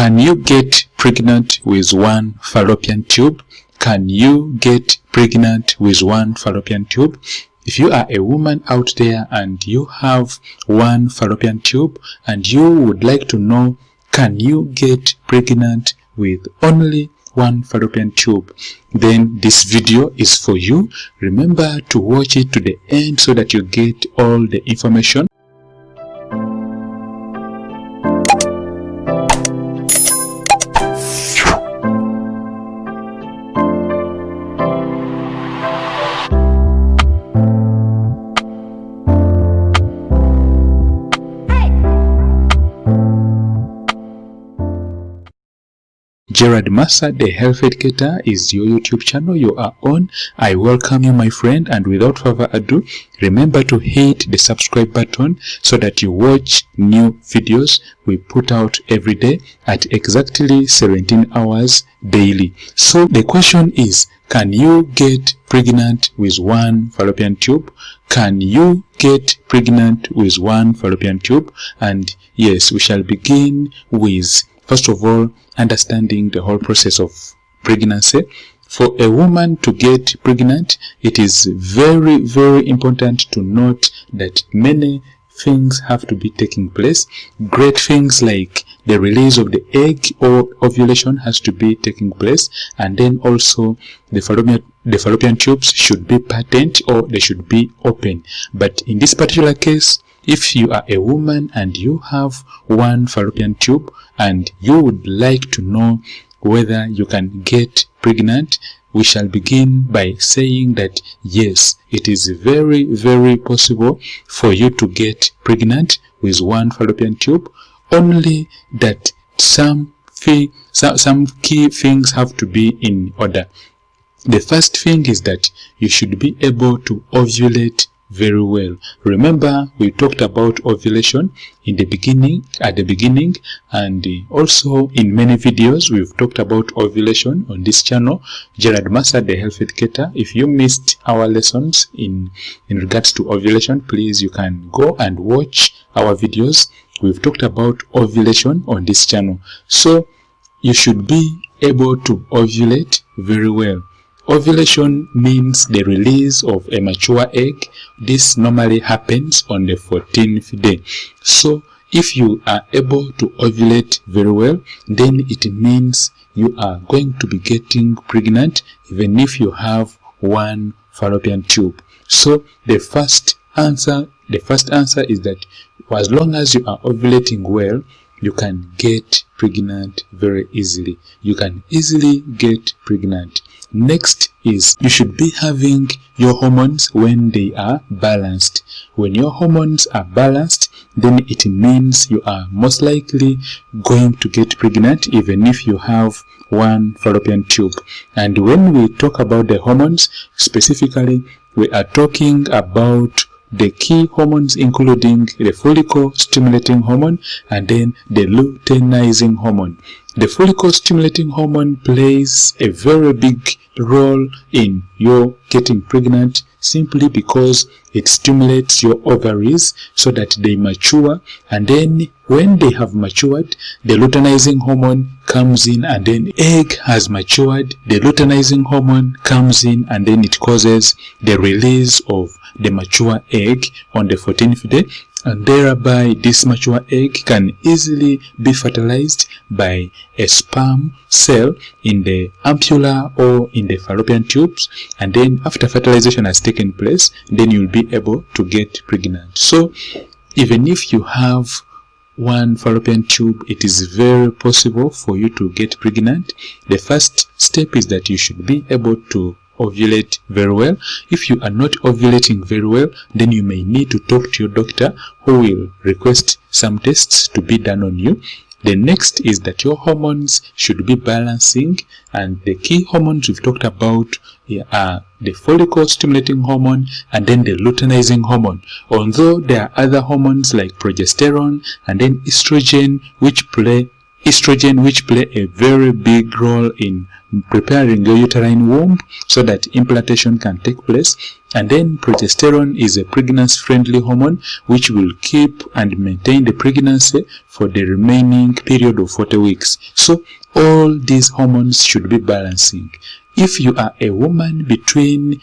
Can you get pregnant with one fallopian tube? Can you get pregnant with one fallopian tube? If you are a woman out there and you have one fallopian tube and you would like to know, can you get pregnant with only one fallopian tube, then this video is for you. Remember to watch it to the end so that you get all the information. Gerard Massa, the health educator, is your YouTube channel you are on. I welcome you, my friend, and without further ado, remember to hit the subscribe button so that you watch new videos we put out every day at exactly 17 hours daily. So the question is, can you get pregnant with one fallopian tube? Can you get pregnant with one fallopian tube? And yes, we shall begin with, first of all, understanding the whole process of pregnancy. For a woman to get pregnant, it is very, very important to note that many things have to be taking place. Great things like the release of the egg or ovulation has to be taking place, and then also the fallopian tubes should be patent or they should be open. But in this particular case, if you are a woman and you have one fallopian tube and you would like to know whether you can get pregnant, we shall begin by saying that yes, it is very, very possible for you to get pregnant with one fallopian tube, only that some key things have to be in order. The first thing is that you should be able to ovulate very well. Remember, we talked about ovulation at the beginning, and also in many videos we've talked about ovulation on this channel, Gerard Massa, the health educator. If you missed our lessons in regards to ovulation, please, you can go and watch our videos. We've talked about ovulation on this channel. So you should be able to ovulate very well. Ovulation means the release of a mature egg. This normally happens on the 14th day. So if you are able to ovulate very well, then it means you are going to be getting pregnant even if you have one fallopian tube. So the first answer is that as long as you are ovulating well, you can get pregnant very easily. You can easily get pregnant. Next is you should be having your hormones when they are balanced. When your hormones are balanced, then it means you are most likely going to get pregnant even if you have one fallopian tube. And when we talk about the hormones, specifically, we are talking about the key hormones, including the follicle stimulating hormone and then the luteinizing hormone. The follicle stimulating hormone plays a very big role in your getting pregnant simply because it stimulates your ovaries so that they mature, and then when they have matured, the luteinizing hormone comes in, and then egg has matured, the luteinizing hormone comes in, and then it causes the release of the mature egg on the 14th day, and thereby this mature egg can easily be fertilized by a sperm cell in the ampulla or in the fallopian tubes, and then after fertilization has taken place, then you'll be able to get pregnant. So even if you have one fallopian tube, it is very possible for you to get pregnant. The first step is that you should be able to ovulate very well. If you are not ovulating very well, then you may need to talk to your doctor, who will request some tests to be done on you. The next is that your hormones should be balancing, and the key hormones we've talked about are the follicle stimulating hormone and then the luteinizing hormone. Although there are other hormones like progesterone and then estrogen which play a very big role in preparing your uterine womb so that implantation can take place. And then progesterone is a pregnancy-friendly hormone which will keep and maintain the pregnancy for the remaining period of 40 weeks. So all these hormones should be balancing. If you are a woman between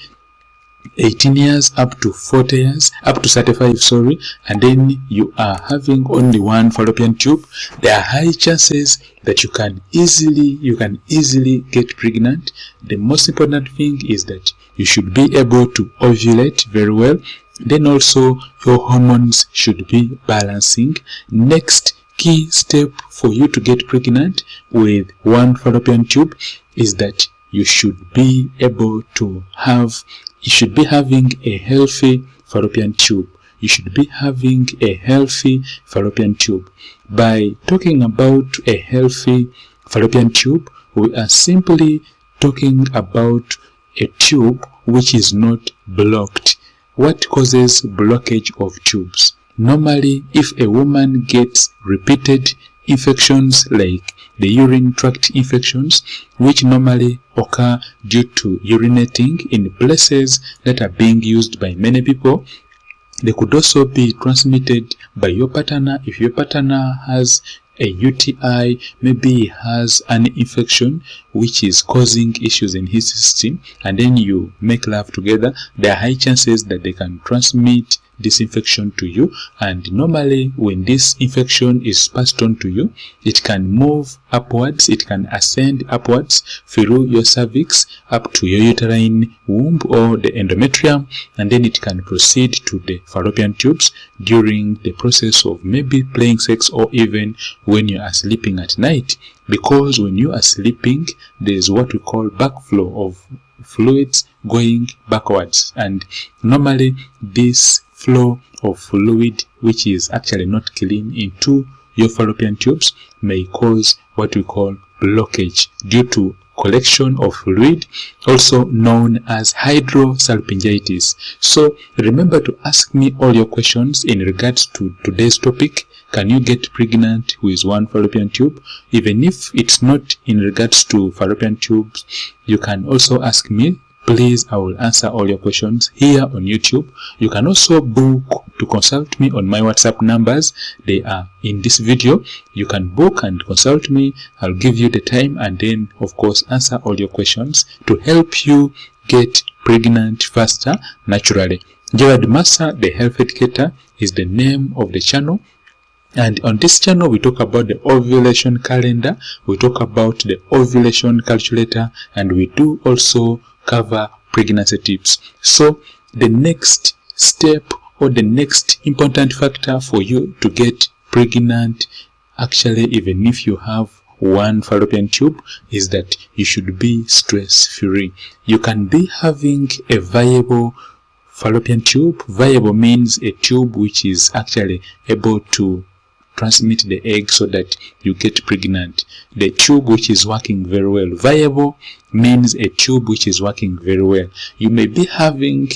18 years up to 40 years, up to 35, sorry, and then you are having only one fallopian tube, there are high chances that you can easily get pregnant. The most important thing is that you should be able to ovulate very well. Then also your hormones should be balancing. Next key step for you to get pregnant with one fallopian tube is that you should be able to having a healthy fallopian tube. You should be having a healthy fallopian tube. By talking about a healthy fallopian tube, we are simply talking about a tube which is not blocked. What causes blockage of tubes? Normally, if a woman gets repeated infections like the urine tract infections, which normally occur due to urinating in places that are being used by many people, they could also be transmitted by your partner. If your partner has a UTI, maybe he has an infection which is causing issues in his system, and then you make love together, there are high chances that they can transmit this infection to you. And normally when this infection is passed on to you, it can move upwards, it can ascend upwards through your cervix up to your uterine womb or the endometrium, and then it can proceed to the fallopian tubes during the process of maybe playing sex or even when you are sleeping at night. Because when you are sleeping, there is what we call backflow of fluids going backwards, and normally this flow of fluid, which is actually not clean, into your fallopian tubes may cause what we call blockage due to collection of fluid, also known as hydrosalpingitis. So remember to ask me all your questions in regards to today's topic. Can you get pregnant with one fallopian tube? Even if it's not in regards to fallopian tubes, you can also ask me. Please, I will answer all your questions here on YouTube. You can also book to consult me on my WhatsApp numbers. They are in this video. You can book and consult me. I'll give you the time and then, of course, answer all your questions to help you get pregnant faster naturally. Gerard Massa, the health educator, is the name of the channel. And on this channel, we talk about the ovulation calendar, we talk about the ovulation calculator, and we do also cover pregnancy tips. So the next step or the next important factor for you to get pregnant, actually even if you have one fallopian tube, is that you should be stress-free. You can be having a viable fallopian tube. Viable means a tube which is actually able to transmit the egg so that you get pregnant. The tube which is working very well. Viable means a tube which is working very well. You may be having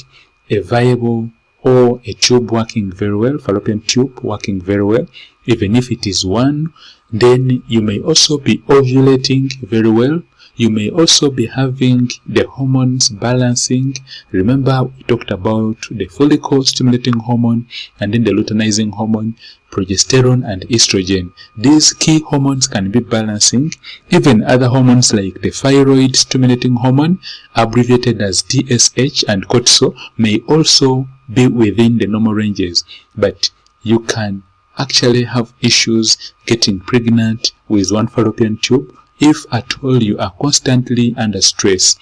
a viable or a tube working very well, fallopian tube working very well, even if it is one. Then you may also be ovulating very well. You may also be having the hormones balancing. Remember, we talked about the follicle stimulating hormone and then the luteinizing hormone, progesterone and estrogen. These key hormones can be balancing. Even other hormones like the thyroid stimulating hormone, abbreviated as TSH, and cortisol may also be within the normal ranges. But you can actually have issues getting pregnant with one fallopian tube if at all you are constantly under stress.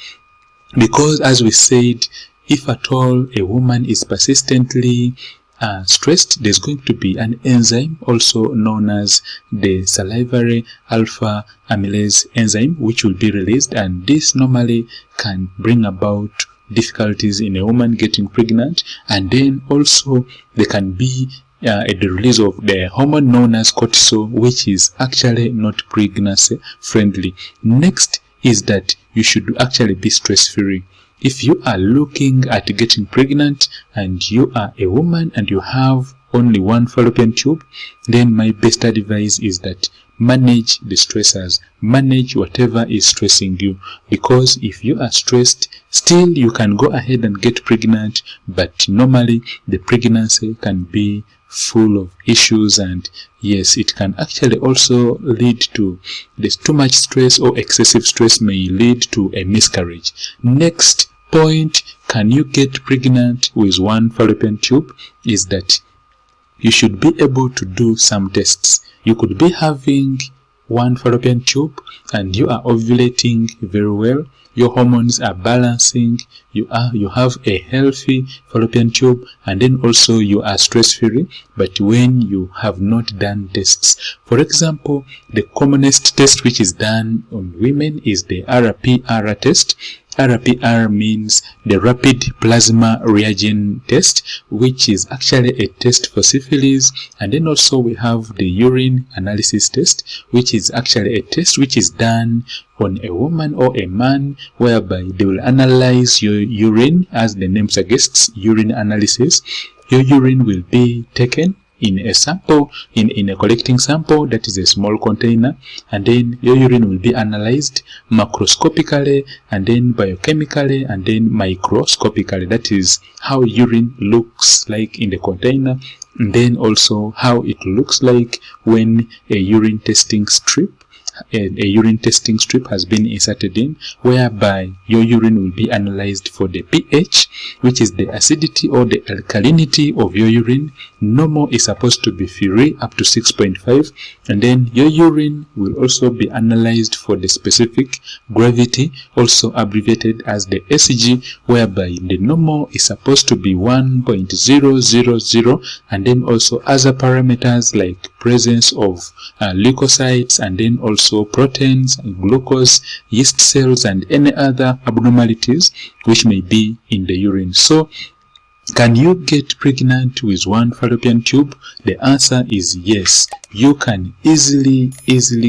Because as we said, if at all a woman is persistently stressed, there's going to be an enzyme also known as the salivary alpha amylase enzyme which will be released, and this normally can bring about difficulties in a woman getting pregnant. And then also there can be the release of the hormone known as cortisol, which is actually not pregnancy friendly. Next is that you should actually be stress-free. If you are looking at getting pregnant and you are a woman and you have only one fallopian tube, then my best advice is that manage the stressors, manage whatever is stressing you. Because if you are stressed, Still, you can go ahead and get pregnant, but normally the pregnancy can be full of issues, and yes, it can actually also lead to this too much stress, or excessive stress may lead to a miscarriage. Next point, can you get pregnant with one fallopian tube, is that you should be able to do some tests. You could be having one fallopian tube and you are ovulating very well, your hormones are balancing, you have a healthy fallopian tube, and then also you are stress free, but when you have not done tests. For example, the commonest test which is done on women is the RPR test. RPR means the rapid plasma reagent test, which is actually a test for syphilis. And then also we have the urine analysis test, which is actually a test which is done on a woman or a man, whereby they will analyze your urine, as the name suggests, urine analysis. Your urine will be taken in a sample, in a collecting sample, that is a small container, and then your urine will be analyzed macroscopically, and then biochemically, and then microscopically. That is how urine looks like in the container, and then also how it looks like when a urine testing strip has been inserted in, whereby your urine will be analyzed for the pH, which is the acidity or the alkalinity of your urine. Normal is supposed to be 3 up to 6.5, and then your urine will also be analyzed for the specific gravity, also abbreviated as the SG, whereby the normal is supposed to be 1.000, and then also other parameters like presence of leukocytes, and then also proteins, glucose, yeast cells, and any other abnormalities which may be in the urine. So, can you get pregnant with one fallopian tube? The answer is yes. You can easily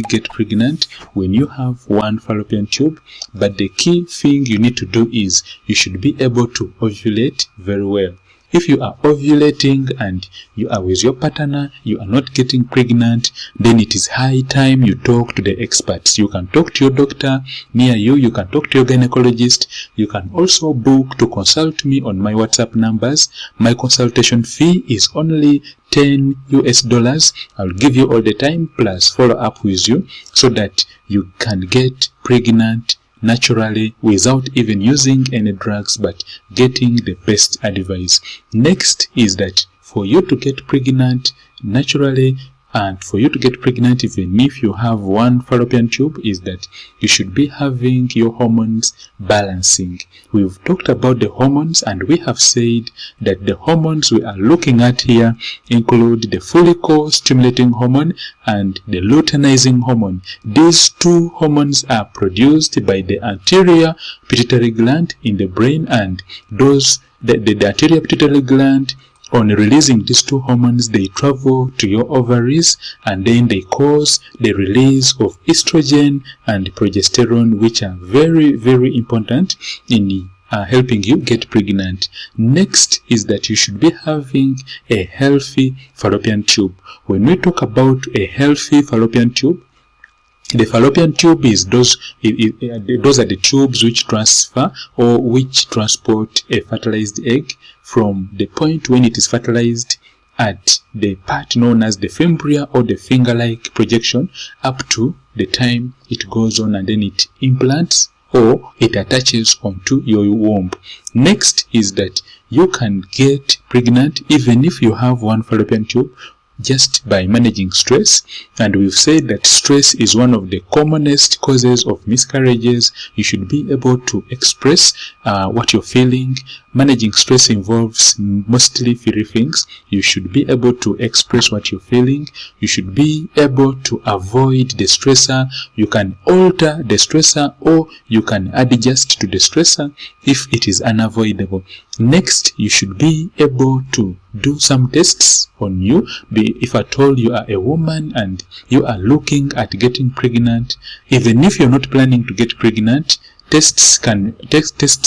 get pregnant when you have one fallopian tube, but the key thing you need to do is you should be able to ovulate very well. If you are ovulating and you are with your partner, you are not getting pregnant, then it is high time you talk to the experts. You can talk to your doctor near you, you can talk to your gynecologist, you can also book to consult me on my WhatsApp numbers. My consultation fee is only $10 US. I'll give you all the time plus follow up with you so that you can get pregnant naturally without even using any drugs, but getting the best advice. Next is that for you to get pregnant naturally, and for you to get pregnant even if you have one fallopian tube, is that you should be having your hormones balancing. We've talked about the hormones, and we have said that the hormones we are looking at here include the follicle stimulating hormone and the luteinizing hormone. These two hormones are produced by the anterior pituitary gland in the brain, and the anterior pituitary gland, on releasing these two hormones, they travel to your ovaries, and then they cause the release of estrogen and progesterone, which are very important in helping you get pregnant. Next is that you should be having a healthy fallopian tube. When we talk about a healthy fallopian tube, the fallopian tube is those are the tubes which transfer or which transport a fertilized egg from the point when it is fertilized at the part known as the fimbria or the finger-like projection up to the time it goes on and then it implants or it attaches onto your womb. Next is that you can get pregnant even if you have one fallopian tube, just by managing stress. And we've said that stress is one of the commonest causes of miscarriages. You should be able to express what you're feeling. Managing stress involves mostly 3 things. You should be able to express what you're feeling. You should be able to avoid the stressor. You can alter the stressor, or you can adjust to the stressor if it is unavoidable. Next, you should be able to do some tests on you. If at all you are a woman and you are looking at getting pregnant, even if you're not planning to get pregnant, tests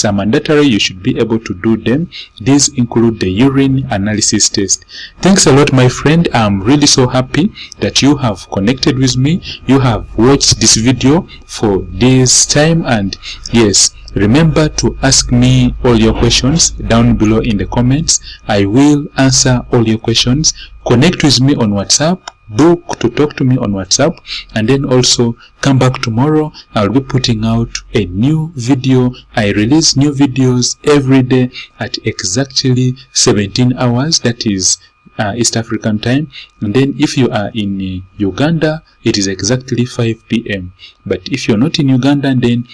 are mandatory. You should be able to do them. These include the urine analysis test. Thanks a lot, my friend. I'm really so happy that you have connected with me. You have watched this video for this time, and yes, Remember to ask me all your questions down below in the comments. I will answer all your questions. Connect with me on WhatsApp. Book to talk to me on WhatsApp, and then also come back tomorrow. I'll be putting out a new video. I release new videos every day at exactly 17 hours, that is East African time. And then if you are in Uganda, it is exactly 5 p.m. But if you're not in Uganda, then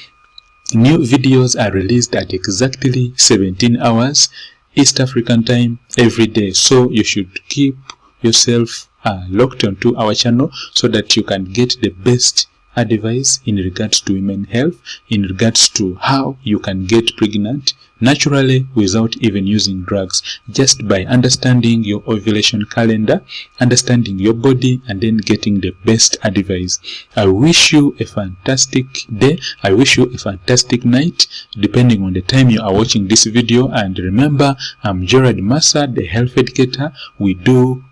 new videos are released at exactly 17 hours East African time every day. So you should keep yourself locked onto our channel so that you can get the best advice in regards to women health, in regards to how you can get pregnant naturally without even using drugs, just by understanding your ovulation calendar, understanding your body, and then getting the best advice. I wish you a fantastic day. I wish you a fantastic night, depending on the time you are watching this video. And remember, I'm Gerard Massa, the health educator. We do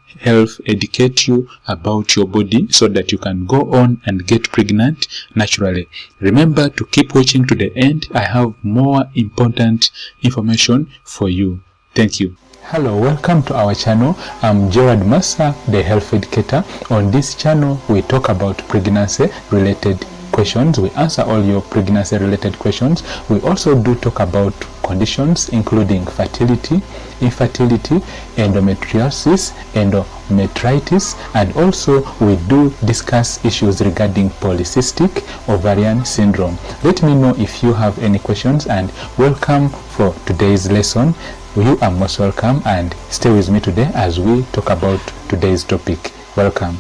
educate you about your body so that you can go on and get pregnant naturally. Remember to keep watching to the end. I have more important information for you. Thank you. Hello, welcome to our channel. I'm Gerard Massa, the health educator. On this channel, we talk about pregnancy related questions. We answer all your pregnancy related questions. We also do talk about conditions including fertility, infertility, endometriosis, endometritis, and also we do discuss issues regarding polycystic ovarian syndrome. Let me know if you have any questions, and welcome for today's lesson. You are most welcome, and stay with me today as we talk about today's topic. Welcome.